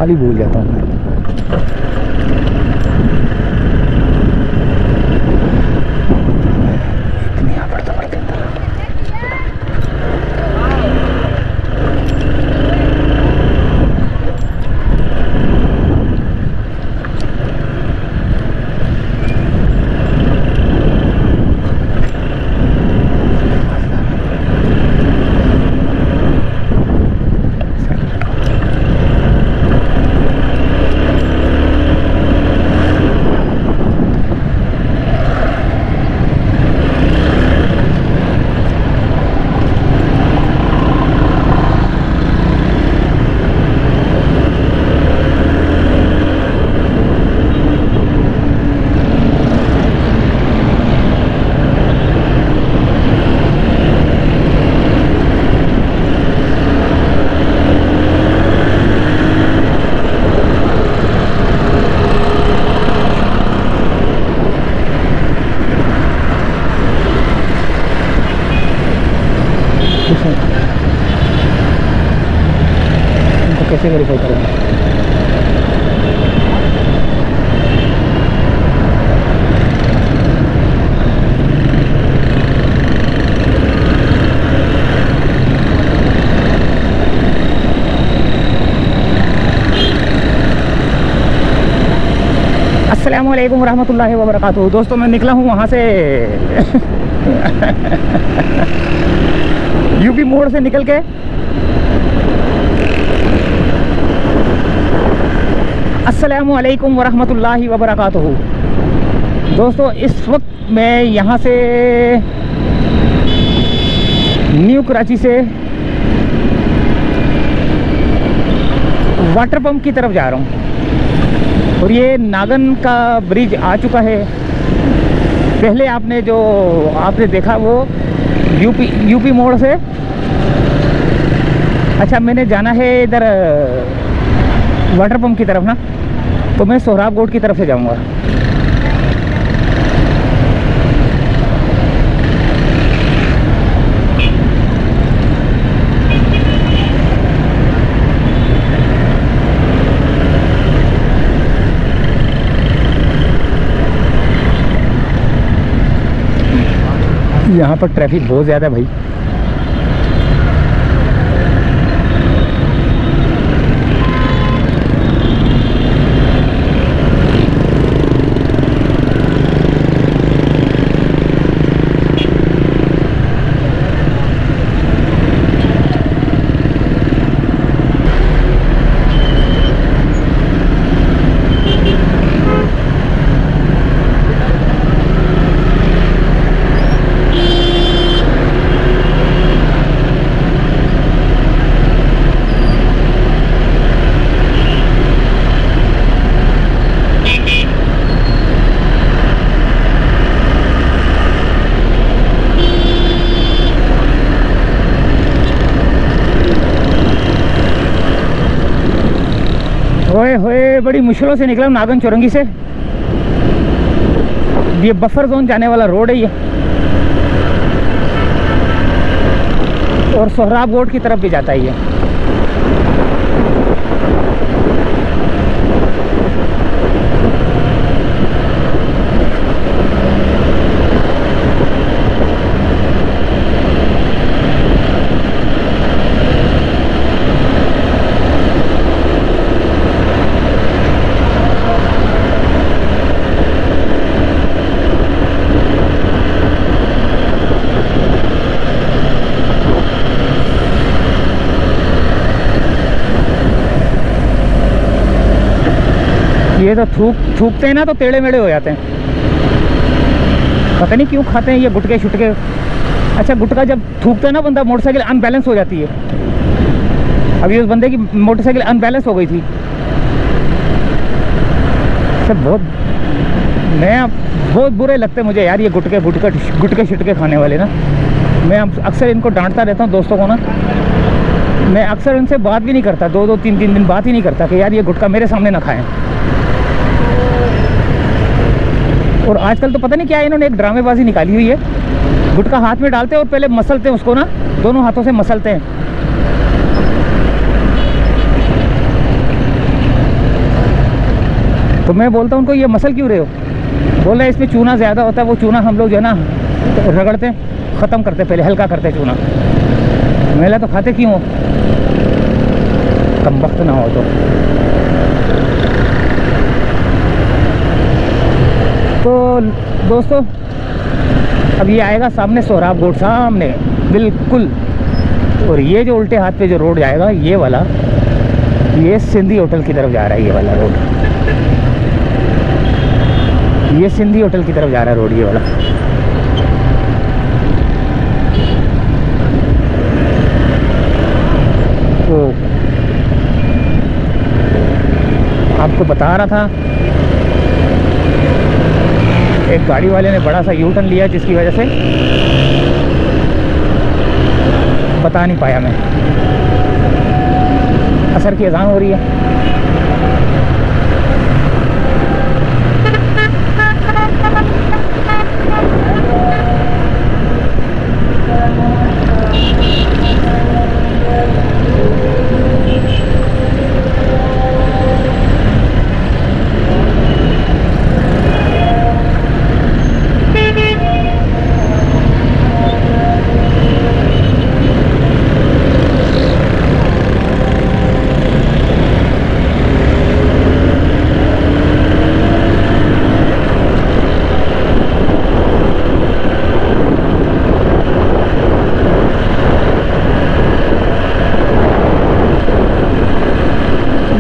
सवाल ही भूल जाता हूँ मैं। इतनी यहाँ पड़ता पड़ते इनको कैसे वेरीफाई करेंगे? अस्सलामुअलैकुम रहमतुल्लाहि व बरकातुहू। दोस्तों मैं निकला हूँ वहाँ से यूपी मोड़ से निकल के अस्सलामुअलैकुम व रहमतुल्लाहि व बरकातुहू। दोस्तों इस वक्त मैं यहाँ से न्यू कराची से वाटर पंप की तरफ जा रहा हूँ और ये नागन का ब्रिज आ चुका है। पहले आपने देखा वो यूपी मोड़ से। अच्छा मैंने जाना है इधर वाटर पंप की तरफ ना, तो मैं सोहराब गोट की तरफ से जाऊंगा। यहाँ पर ट्रैफिक बहुत ज़्यादा है भाई। ओए होए बड़ी मुश्किलों से निकला नागन चौरंगी से। ये बफर जोन जाने वाला रोड है ये, और सोहराब गोट की तरफ भी जाता है ये। ये तो थूकते हैं ना तो टेढ़े मेढ़े हो जाते हैं, पता नहीं क्यों खाते हैं ये गुटके शुटके। अच्छा गुटका जब थूकते हैं ना बंदा, मोटरसाइकिल अनबैलेंस हो जाती है। अभी उस बंदे की मोटरसाइकिल अनबैलेंस हो गई थी। सब बहुत बुरे लगते हैं मुझे यार ये गुटके शुटके खाने वाले ना। मैं अक्सर इनको डांटता रहता हूँ दोस्तों को ना। मैं अक्सर उनसे बात भी नहीं करता, 2-2 3-3 दिन बात ही नहीं करता कि यार ये गुटखा मेरे सामने ना खाएं। और आजकल तो पता नहीं क्या इन्होंने एक ड्रामेबाजी निकाली हुई है। गुटखा हाथ में डालते हैं और पहले मसलते हैं उसको ना, दोनों हाथों से मसलते हैं। तो मैं बोलता हूँ उनको ये मसल क्यों रहे हो, बोल रहे इसमें चूना ज़्यादा होता है, वो चूना हम लोग जो है ना रगड़ते ख़त्म करते, पहले हल्का करते चूना। मेला तो खाते क्यों हो, कम वक्त ना हो तो दोस्तों अब ये आएगा सामने सोहराब गोट सामने बिल्कुल, और ये जो उल्टे हाथ पे जो रोड जाएगा ये वाला, ये सिंधी होटल की तरफ जा रहा है, ये वाला रोड, ये सिंधी होटल की तरफ जा रहा है रोड, ये वाला। तो आपको बता रहा था एक गाड़ी वाले ने बड़ा सा यू टर्न लिया जिसकी वजह से बता नहीं पाया मैं। असर की अजान हो रही है।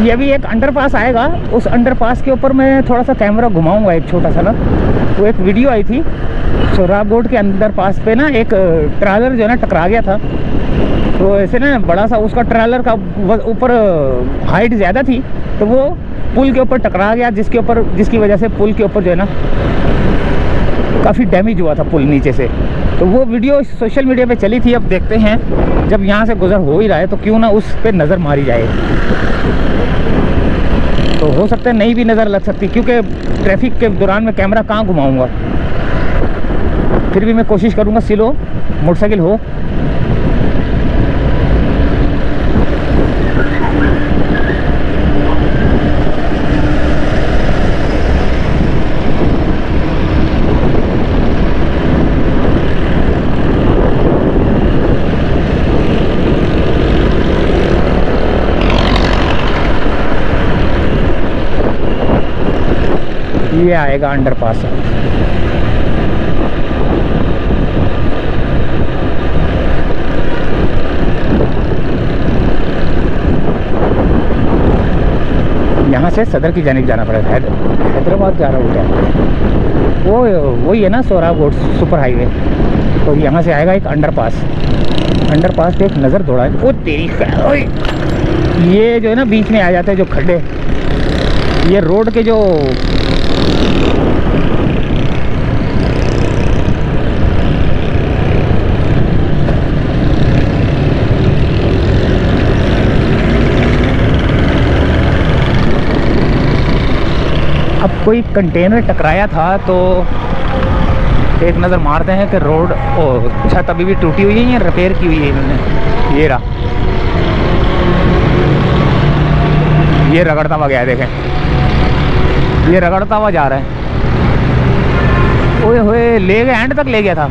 ये भी एक अंडरपास आएगा, उस अंडरपास के ऊपर मैं थोड़ा सा कैमरा घुमाऊंगा एक छोटा सा ना। वो एक वीडियो आई थी सोहराब गोट के अंडरपास पे ना, एक ट्रैलर जो है ना टकरा गया था। तो ऐसे ना बड़ा सा उसका ट्रैलर का ऊपर हाइट ज़्यादा थी, तो वो पुल के ऊपर टकरा गया, जिसकी वजह से पुल के ऊपर जो है ना काफ़ी डैमेज हुआ था पुल नीचे से। तो वो वीडियो सोशल मीडिया पे चली थी। अब देखते हैं, जब यहाँ से गुजर हो ही रहा है तो क्यों ना उस पर नज़र मारी जाए। तो हो सकता है नहीं भी नज़र लग सकती, क्योंकि ट्रैफिक के दौरान मैं कैमरा कहाँ घुमाऊंगा। फिर भी मैं कोशिश करूँगा स्लो मोटरसाइकिल हो। ये आएगा अंडरपास। यहाँ से सदर की जानिब जाना पड़ेगा, हैदराबाद जा रहा हूँ। वो वही है ना सोहराब गोट सुपर हाईवे। तो यहाँ से आएगा एक अंडरपास। अंडरपास पे एक नज़र दौड़ा है, वो तेरी ये जो है ना बीच में आ जाते हैं जो खड्डे, ये रोड के जो अब कोई कंटेनर टकराया था। तो एक नज़र मारते हैं कि रोड छत अभी भी टूटी हुई है या रिपेयर की हुई है इन्होंने। ये रहा, ये रगड़ता हुआ गया, देखें ये रगड़ता हुआ जा रहा है। ओए होए, ले गया, एंड तक ले गया था।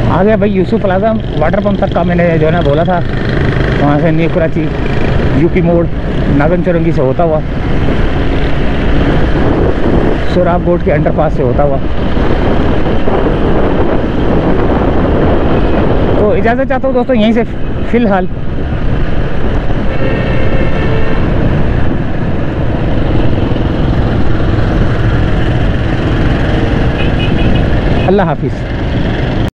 आ गया भाई यूसुफ प्लाजा वाटर पंप तक का। मैंने जो है ना बोला था, वहाँ से न्यू कराची यूपी मोड़ नागन चौरंगी से होता हुआ सोहराब गोट के अंडरपास से होता हुआ। तो इजाज़त चाहता हूँ दोस्तों यहीं से फ़िलहाल। अल्लाह हाफिज़।